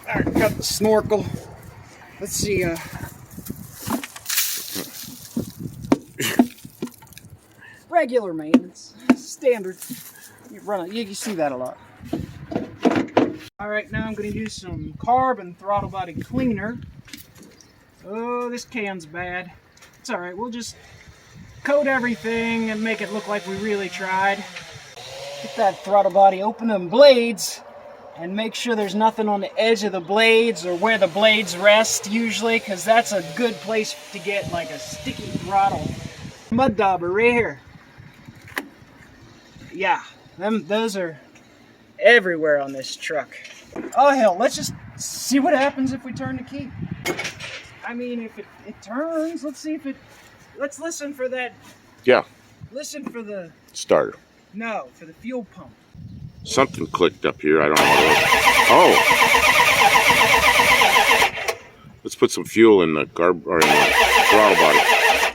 Alright, got the snorkel. Let's see, regular maintenance, standard. You see that a lot. Alright, now I'm going to use some carbon throttle body cleaner. Oh, this can's bad. It's alright, we'll just coat everything and make it look like we really tried. Get that throttle body, open them blades, and make sure there's nothing on the edge of the blades or where the blades rest usually, because that's a good place to get like a sticky throttle. Mud dauber right here. Yeah, those are everywhere on this truck. Oh hell, let's just see what happens if we turn the key. I mean, if it turns, let's see if it, let's listen for that. Yeah. Listen for the Starter. No, for the fuel pump. Something clicked up here. I don't know what it was. Oh. Let's put some fuel in the throttle body.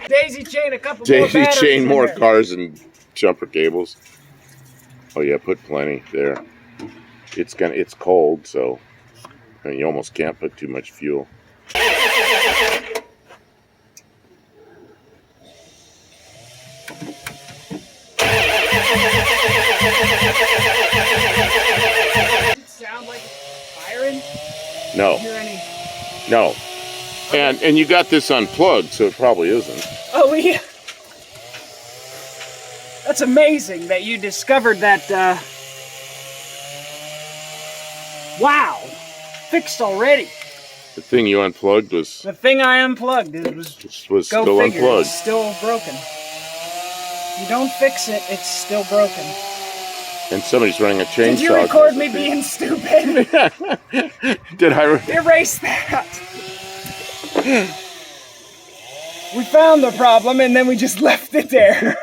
Daisy chain a couple more Daisy batteries chain in more there. cars and jumper cables. Oh yeah, put plenty there. It's cold, so you almost can't put too much fuel. Does it sound like it's firing? No. Hear any? No. And you got this unplugged, so it probably isn't. Oh yeah. That's amazing that you discovered that. Wow, fixed already. The thing you unplugged was The thing I unplugged was still figure, unplugged. it's still broken. You don't fix it, it's still broken. And somebody's running a chainsaw. Did you record me being stupid? Did I? Erase that. We found the problem and then we just left it there.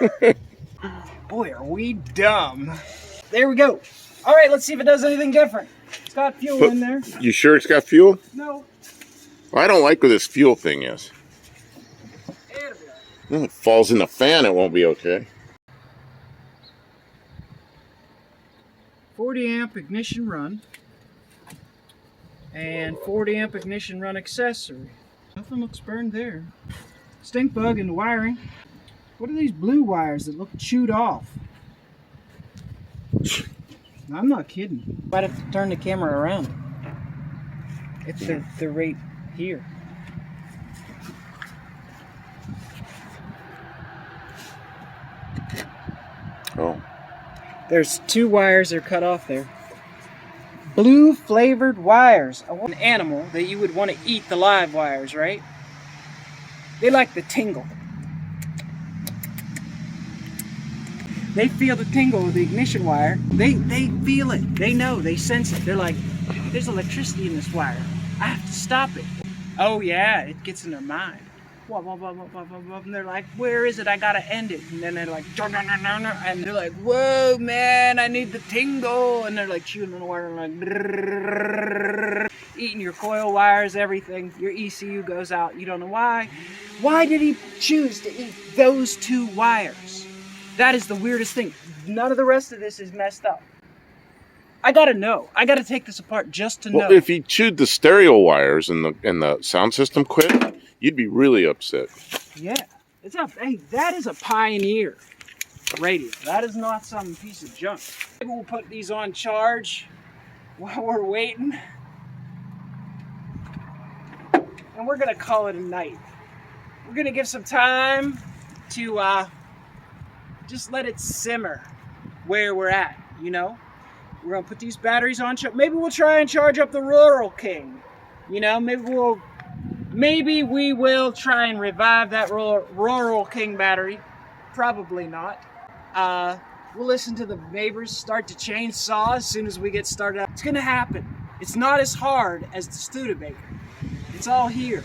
Boy, are we dumb. There we go. All right, let's see if it does anything different. It's got fuel in there. You sure it's got fuel? No. Well, I don't like where this fuel thing is. Well, if it falls in the fan, it won't be okay. 40 amp ignition run and 40 amp ignition run accessory. Nothing looks burned there. Stink bug in the wiring. What are these blue wires that look chewed off? I'm not kidding. Might have to turn the camera around. It's the right here. Oh. There's two wires that are cut off there. Blue flavored wires. An animal that you would want to eat the live wires, right? They like the tingle. They feel the tingle of the ignition wire. They feel it. They know. They sense it. They're like, there's electricity in this wire. I have to stop it. Oh yeah, it gets in their mind. And they're like, where is it? I gotta end it. And then they're like, and they're like, whoa man, I need the tingle. And they're like chewing on the wire and like eating your coil wires, everything. Your ECU goes out. You don't know why. Why did he choose to eat those two wires? That is the weirdest thing. None of the rest of this is messed up. I gotta know. I gotta take this apart just to know. Well, if he chewed the stereo wires and the sound system quit, you'd be really upset. Yeah, hey, that is a Pioneer radio. That is not some piece of junk. Maybe we'll put these on charge while we're waiting, and we're gonna call it a night. We're gonna give some time to just let it simmer where we're at. You know, we're gonna put these batteries on. Maybe we'll try and charge up the Rural King. You know, maybe we will try and revive that Rural King battery. Probably not. We'll listen to the neighbors start to chainsaw as soon as we get started up. It's gonna happen. It's not as hard as the Studebaker. It's all here.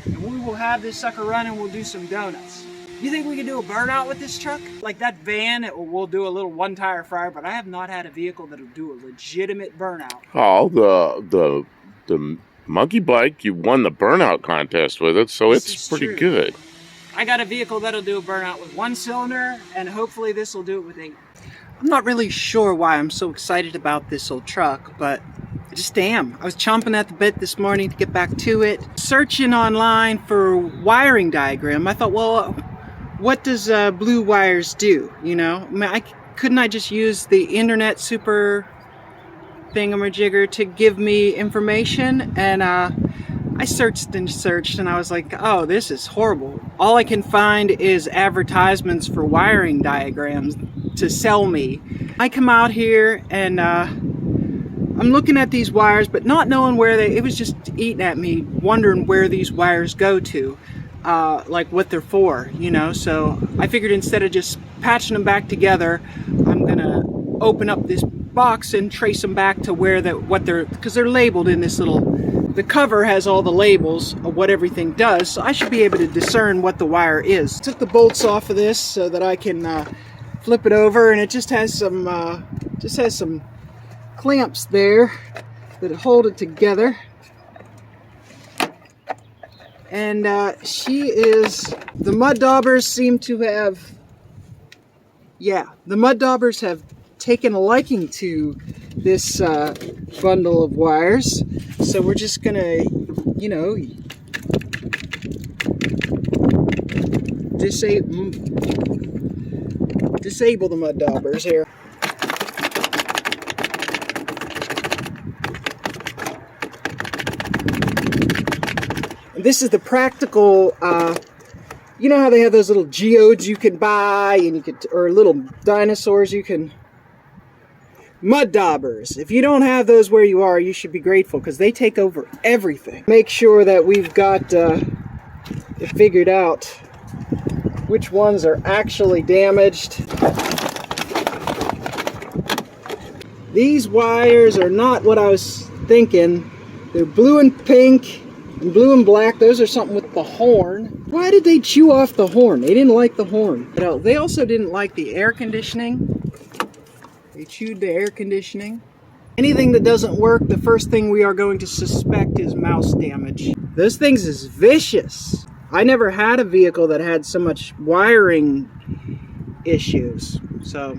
And we will have this sucker running. We'll do some donuts. You think we can do a burnout with this truck? Like that van, we'll do a little one-tire fryer, but I have not had a vehicle that'll do a legitimate burnout. Oh, the monkey bike, you won the burnout contest with it, so it's pretty good. I got a vehicle that'll do a burnout with 1 cylinder, and hopefully this will do it with 8. I'm not really sure why I'm so excited about this old truck, but I just am. I was chomping at the bit this morning to get back to it. Searching online for wiring diagram. I thought, well, what does blue wires do? You know, I mean, couldn't I just use the internet super thingamajigger to give me information? And I searched and searched, and I was like, oh, this is horrible. All I can find is advertisements for wiring diagrams to sell me. I come out here and I'm looking at these wires, but not knowing where it was just eating at me, wondering where these wires go to, like what they're for, you know. So I figured instead of just patching them back together, I'm gonna open up this box and trace them back to where because they're labeled in this little, the cover has all the labels of what everything does, so I should be able to discern what the wire is. Took the bolts off of this so that I can flip it over, and it just has some clamps there that hold it together. And the mud daubers seem to have, the mud daubers have taken a liking to this bundle of wires. So we're just gonna, you know, disable the mud daubers here. This is the practical, you know how they have those little geodes you can buy, and or little dinosaurs you can, mud daubers. If you don't have those where you are, you should be grateful, because they take over everything. Make sure that we've got it figured out which ones are actually damaged. These wires are not what I was thinking. They're blue and pink. And blue and black, those are something with the horn. Why did they chew off the horn? They didn't like the horn. But they also didn't like the air conditioning. They chewed the air conditioning. Anything that doesn't work, the first thing we are going to suspect is mouse damage. Those things is vicious. I never had a vehicle that had so much wiring issues. So,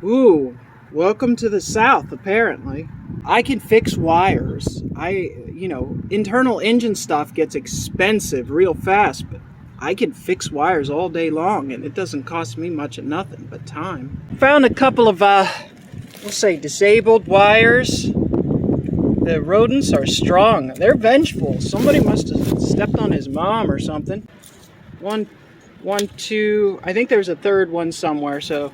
ooh, welcome to the South, apparently. I can fix wires. You know, internal engine stuff gets expensive real fast, but I can fix wires all day long, and it doesn't cost me much of nothing but time. Found a couple of, we'll say, disabled wires. The rodents are strong. They're vengeful. Somebody must have stepped on his mom or something. One, two, I think there's a third one somewhere. So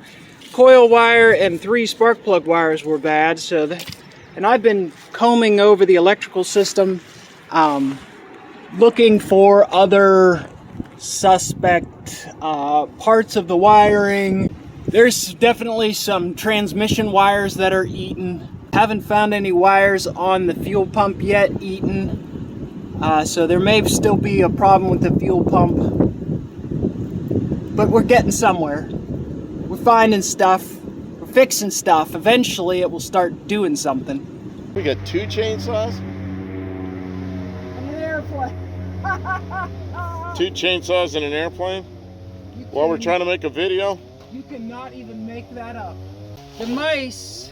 coil wire and 3 spark plug wires were bad. And I've been combing over the electrical system, looking for other suspect parts of the wiring. There's definitely some transmission wires that are eaten. Haven't found any wires on the fuel pump yet eaten. So there may still be a problem with the fuel pump. But we're getting somewhere. We're finding stuff. Fixing stuff. Eventually it will start doing something. We got 2 chainsaws? An airplane. 2 chainsaws and an airplane? While we're trying to make a video? You cannot even make that up. The mice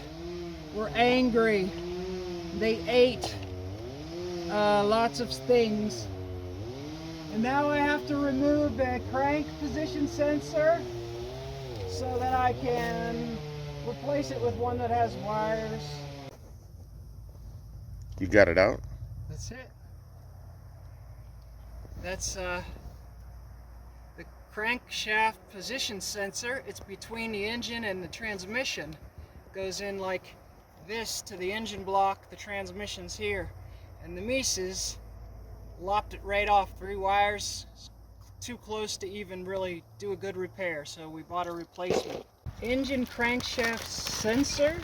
were angry. They ate lots of things. And now I have to remove the crank position sensor so that I can replace it with one that has wires. You got it out? That's it. That's the crankshaft position sensor. It's between the engine and the transmission. Goes in like this to the engine block. The transmission's here. And the Mises lopped it right off. 3 wires. Too close to even really do a good repair. So we bought a replacement. Engine crankshaft sensor.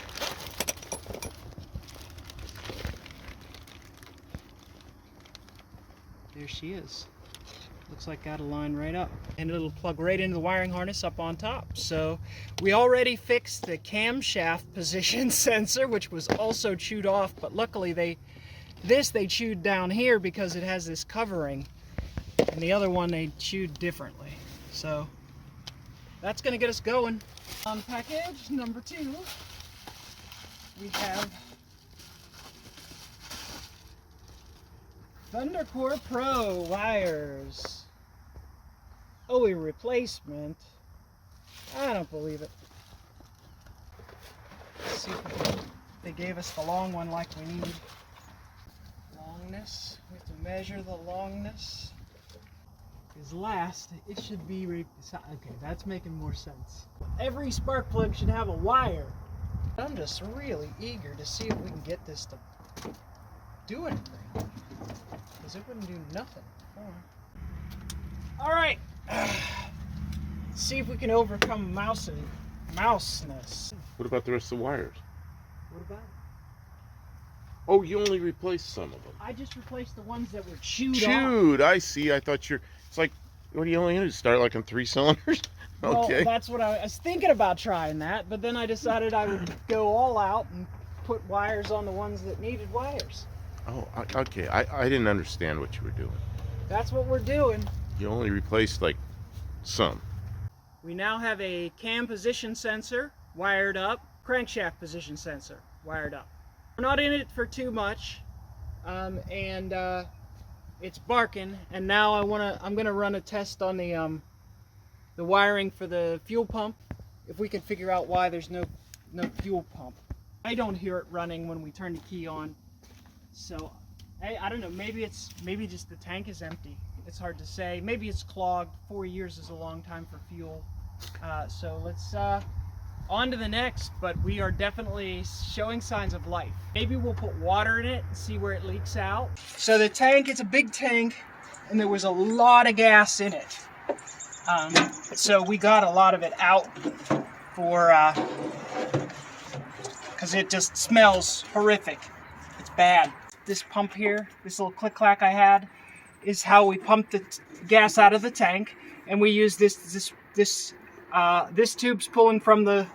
There she is. Looks like got a line right up. And it'll plug right into the wiring harness up on top. So we already fixed the camshaft position sensor, which was also chewed off, but luckily they chewed down here because it has this covering. And the other one they chewed differently. So that's gonna get us going. On package number 2, we have Thundercore Pro wires. Oh, a replacement. I don't believe it. Let's see if they gave us the long one like we need. Longness. We have to measure the longness. Because last, it should be... Okay, that's making more sense. Every spark plug should have a wire. I'm just really eager to see if we can get this to do anything. Because it wouldn't do nothing. Alright. See if we can overcome mouseness. What about the rest of the wires? What about it? Oh, you only replaced some of them. I just replaced the ones that were chewed off. Chewed, I see. I thought it's like, what do you only do? Start like on 3 cylinders? Okay. Well, that's what I was thinking about trying that, but then I decided I would go all out and put wires on the ones that needed wires. Oh, okay. I didn't understand what you were doing. That's what we're doing. You only replaced like some. We now have a cam position sensor wired up, crankshaft position sensor wired up. We're not in it for too much, and it's barking. And now I'm gonna run a test on the wiring for the fuel pump. If we can figure out why there's no fuel pump. I don't hear it running when we turn the key on. So I don't know. Maybe just the tank is empty. It's hard to say. Maybe it's clogged. 4 years is a long time for fuel. So let's on to the next, but we are definitely showing signs of life. Maybe we'll put water in it and see where it leaks out. So the tank, it's a big tank, and there was a lot of gas in it. So we got a lot of it out for, because it just smells horrific. It's bad. This pump here, this little click-clack I had, is how we pump the gas out of the tank, and we use this tube's pulling from the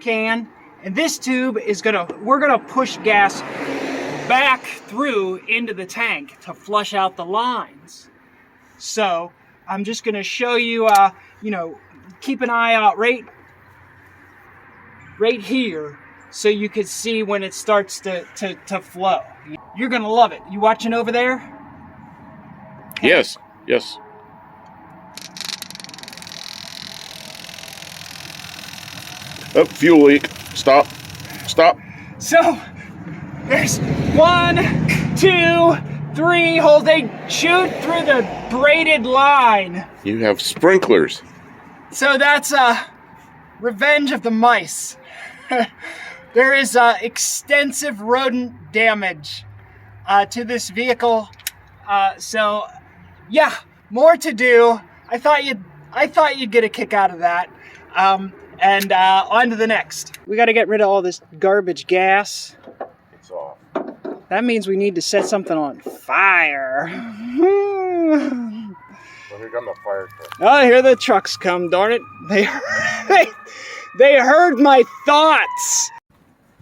can, and this tube is we're gonna push gas back through into the tank to flush out the lines. So I'm just gonna show you, keep an eye out right here, so you can see when it starts to flow. You're gonna love it. You watching over there? Yes. Oh, fuel leak. Stop. So there's 1, 2, 3 holes. They shoot through the braided line. You have sprinklers. So that's revenge of the mice. There is extensive rodent damage to this vehicle. So yeah, more to do. I thought you'd get a kick out of that. And on to the next. We got to get rid of all this garbage gas. It's off. That means we need to set something on fire. Well, here come the fire truck. Oh, here the trucks come, darn it. They heard my thoughts.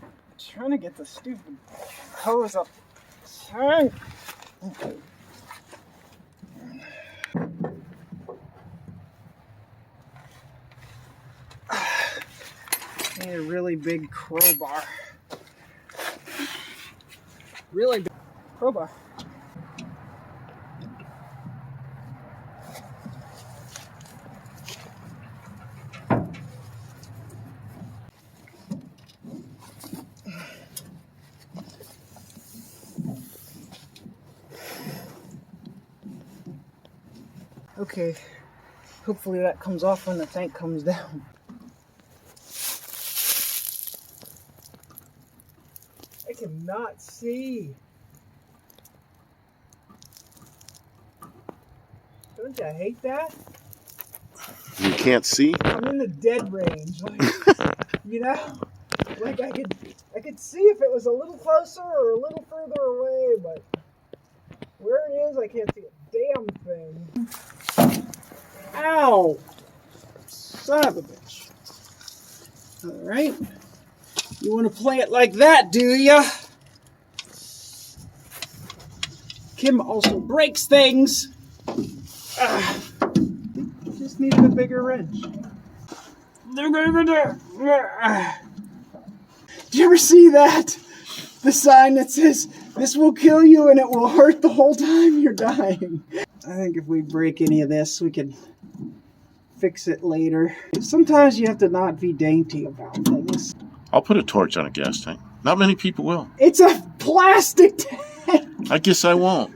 I'm trying to get the stupid hose up the tank. Okay. Need a really big crowbar. Really big crowbar. Okay, hopefully that comes off when the tank comes down. I cannot see. Don't you hate that? You can't see? I'm in the dead range. Like I could see if it was a little closer or a little further away, but where it is, I can't see a damn thing. Ow! Son of a bitch. Alright. You want to play it like that, do ya? Kim also breaks things. Just needed a bigger wrench. Do you ever see that? The sign that says This will kill you and it will hurt the whole time you're dying. I think if we break any of this, we can fix it later. Sometimes you have to not be dainty about things. I'll put a torch on a gas tank. Not many people will. It's a plastic tank. I guess I won't.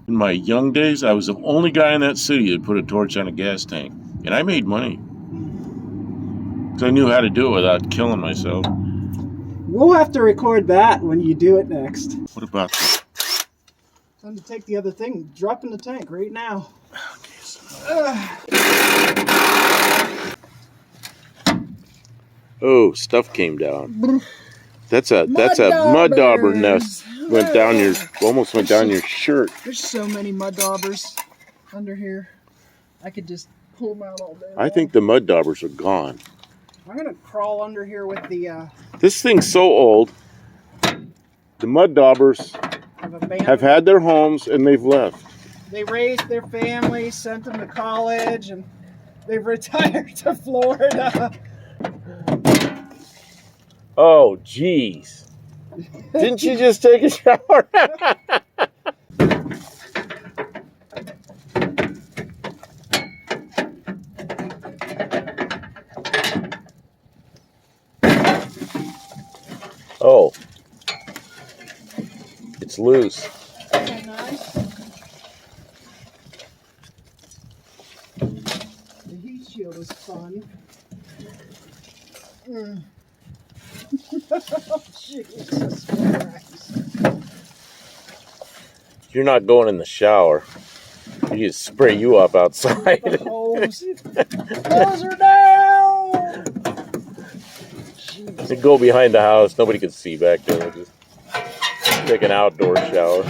In my young days, I was the only guy in that city that put a torch on a gas tank. And I made money. Because I knew how to do it without killing myself. We'll have to record that when you do it next. What about that? Time to take the other thing, drop in the tank right now. Oh, stuff came down. That's a mud dauber nest. Almost went down your shirt. There's so many mud daubers under here. I could just pull them out all day. I think the mud daubers are gone. I'm gonna crawl under here with the. This thing's so old. The mud daubers have had their homes and they've left. They raised their families, sent them to college, and they've retired to Florida. Oh, jeez. Didn't you just take a shower? Oh. It's loose. Okay, nice. The heat shield is fun. Oh, Jesus Christ. You're not going in the shower. You just spray you up outside. The hose. Hose are down! You go behind the house. Nobody can see back there. Just take an outdoor shower.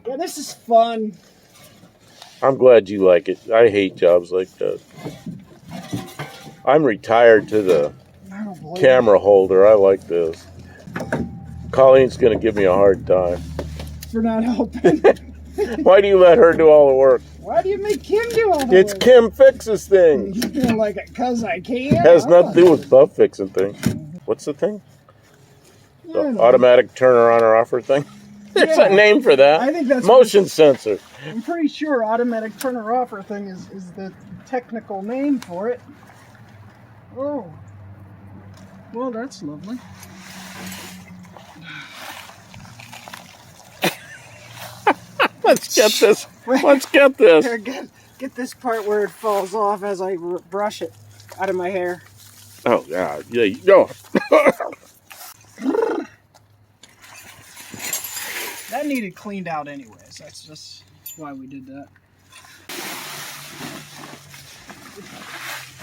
Yeah, this is fun. I'm glad you like it. I hate jobs like that. I'm retired to the camera holder. I like this. Colleen's going to give me a hard time. For not helping. Why do you let her do all the work? Why do you make Kim do all the It's work? Kim fixes things. You're like, because I can? Has nothing to do with Buff fixing things. What's the thing? The automatic turner on or offer thing? There's a name for that. I think that's motion sensor. I'm pretty sure automatic turner offer thing is the technical name for it. Oh. Well, that's lovely. Let's get this. Let's get this. Here, get this part where it falls off as I brush it out of my hair. Oh, God. Yeah, you go. That needed cleaned out anyways. That's just why we did that.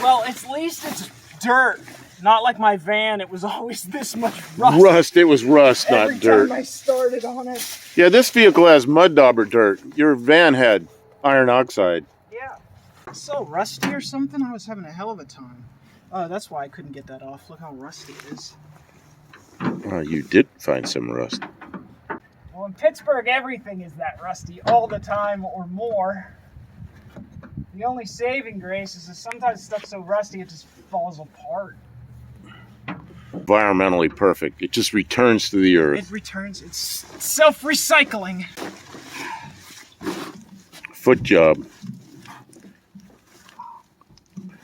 Well, at least it's dirt. Not like my van. It was always this much rust. Rust. It was rust, not dirt. Every time I started on it. Yeah, this vehicle has mud dauber dirt. Your van had iron oxide. Yeah. It's so rusty or something. I was having a hell of a time. That's why I couldn't get that off. Look how rusty it is. Oh, you did find some rust. Well, in Pittsburgh, everything is that rusty all the time or more. The only saving grace is that sometimes stuff's so rusty it just falls apart. Environmentally perfect. It just returns to the earth. It returns. It's self-recycling. Foot job.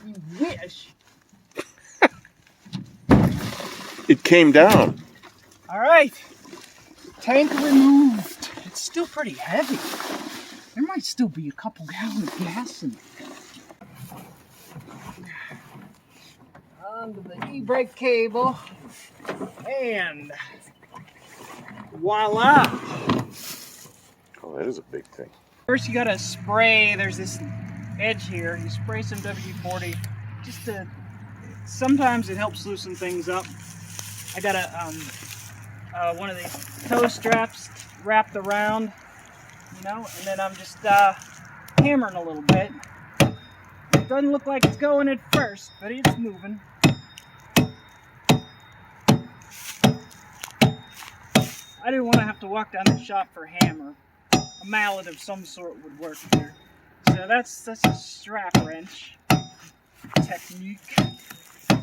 You wish. It came down. All right. Tank removed. It's still pretty heavy. There might still be a couple gallons of gas in it. Onto the e-brake cable. And voila. Oh, that is a big thing. First you gotta spray, there's this edge here. You spray some WD-40 just to, sometimes it helps loosen things up. I got one of these toe straps wrapped around, you know, and then I'm just hammering a little bit. It doesn't look like it's going at first, but it's moving. I didn't want to have to walk down the shop for a hammer. A mallet of some sort would work here. So that's a strap wrench technique.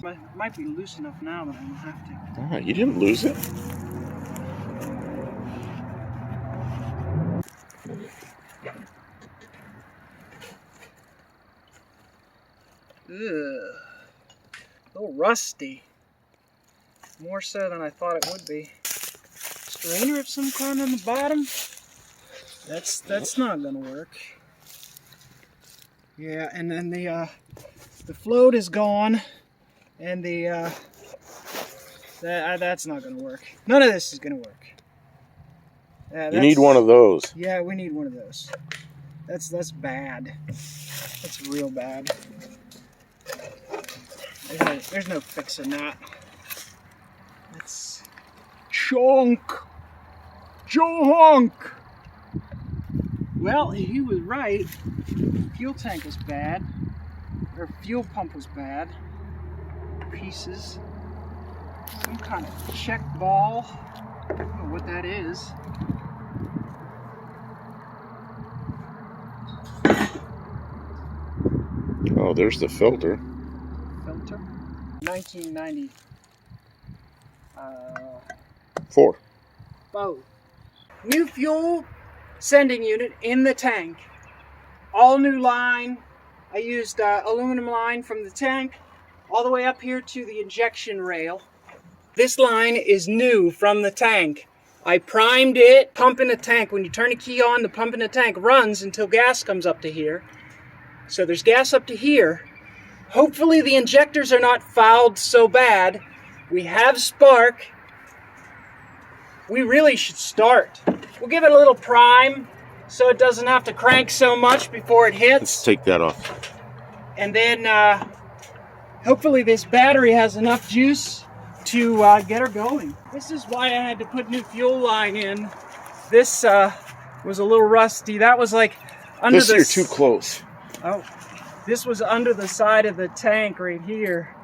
But it might be loose enough now that I don't have to. Ah, you didn't lose it? Ugh. A little rusty. More so than I thought it would be. Strainer of some kind on the bottom. That's not gonna work. Yeah, and then the float is gone, and that's not gonna work. None of this is gonna work. You need one of those. Yeah, we need one of those. That's bad. That's real bad. There's no fixing that. That's junk. Well, he was right. Fuel tank was bad. Or fuel pump was bad. Pieces. Some kind of check ball. I don't know what that is. Oh, there's the filter. 1990. 4. Both. New fuel sending unit in the tank. All new line. I used aluminum line from the tank all the way up here to the injection rail. This line is new from the tank. I primed it. Pump in the tank. When you turn the key on, the pump in the tank runs until gas comes up to here. So there's gas up to here. Hopefully the injectors are not fouled so bad. We have spark. We really should start. We'll give it a little prime so it doesn't have to crank so much before it hits. Let's take that off. And then hopefully this battery has enough juice to get her going. This is why I had to put new fuel line in. This was a little rusty. That was like under this, you're too close. Oh, this was under the side of the tank right here.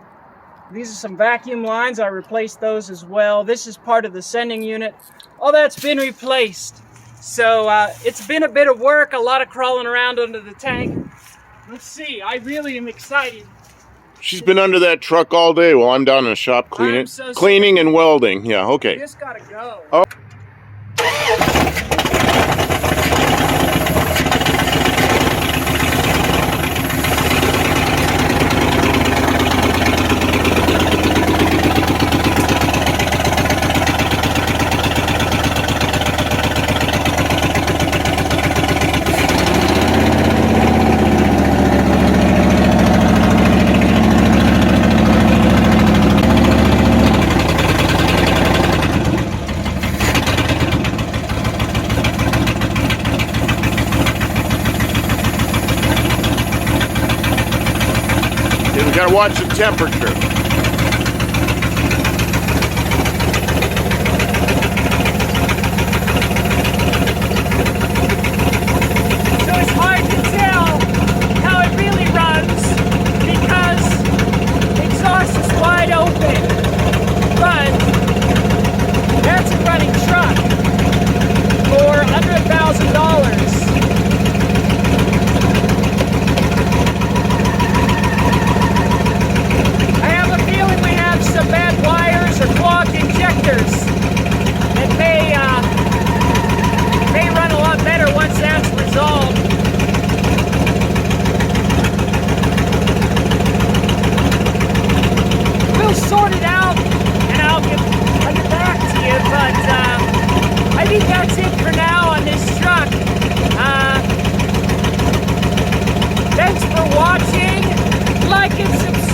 These are some vacuum lines. I replaced those as well. This is part of the sending unit. All that's been replaced. So it's been a bit of work, a lot of crawling around under the tank. Let's see, I really am excited. She's been under that truck all day while I'm down in the shop cleaning and welding. Yeah, okay. Just gotta go. Oh. We gotta watch the temperature. So it's hard to tell how it really runs because the exhaust is wide open. But that's a running truck for under $1,000. Some bad wires or clogged injectors that may run a lot better once that's resolved. We'll sort it out and I'll get back to you, but I think that's it for now on this truck. Thanks for watching. Like and subscribe.